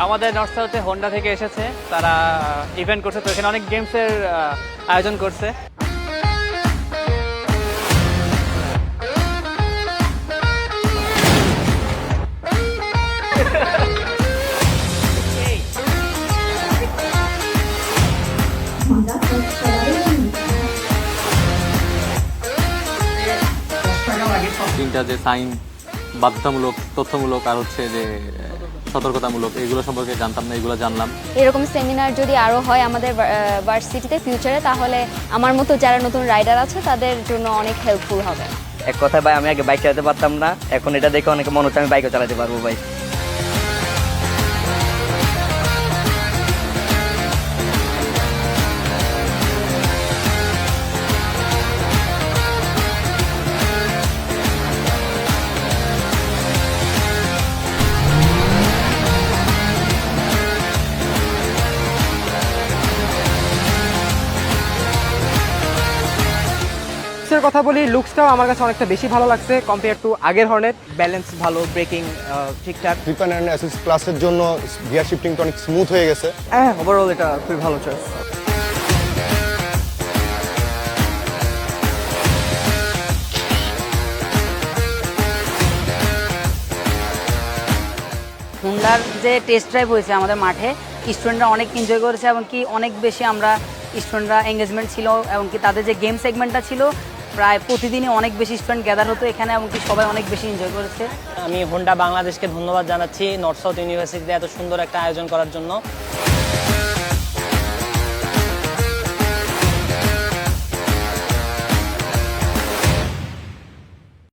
আমাদের north সাউথে Honda থেকে এসেছে, তারা ইভেন্ট করছে, তো এখানে অনেক গেমসের আয়োজন করছে। তিনটা যে সাইন বাধ্যতামূলক, তথ্যমূলক আর হচ্ছে যে সতর্কতামূলক, এগুলো সম্পর্কে জানতাম না, এগুলো জানলাম। এরকম সেমিনার যদি আরও হয় আমাদের ভার্সিটিতে ফিউচারে, তাহলে আমার মতো যারা নতুন রাইডার আছে তাদের জন্য অনেক হেল্পফুল হবে। এক কথায় ভাই, আমি আগে বাইক চালাতে পারতাম না, এখন এটা দেখে অনেকে মনে হচ্ছে আমি বাইকও চালাতে পারবো ভাই। লুকসের কথা বলি, লুকসটাও আমার কাছে অনেকটা বেশি ভালো লাগছে কম্পেয়ার টু আগের হর্নেট। ব্যালেন্স ভালো, ব্রেকিং ঠিকঠাক। 3.9 অ্যাসিস প্লাসের জন্য গিয়ার শিফটিংটা অনেক স্মুথ হয়ে গেছে। হ্যাঁ, ওভারঅল এটা খুবই ভালো চয়েস। হুন্ডার যে টেস্ট ড্রাইভ হয়েছে আমাদের মাঠে, স্টুডেন্টরা অনেক এনজয় করেছে এবং কি অনেক বেশি আমরা স্টুডেন্টরা এঙ্গেজমেন্ট ছিল, এবং কি তাদের যে গেম সেগমেন্টটা ছিল প্রায় প্রতিদিনই অনেক বেশি স্টুডেন্ট গ্যাদার হতো এখানে, এবং কি সবাই অনেক বেশি এনজয় করেছে। আমি হোন্ডা বাংলাদেশকে ধন্যবাদ জানাচ্ছি নর্থ সাউথ ইউনিভার্সিটিতে এত সুন্দর একটা আয়োজন করার জন্য।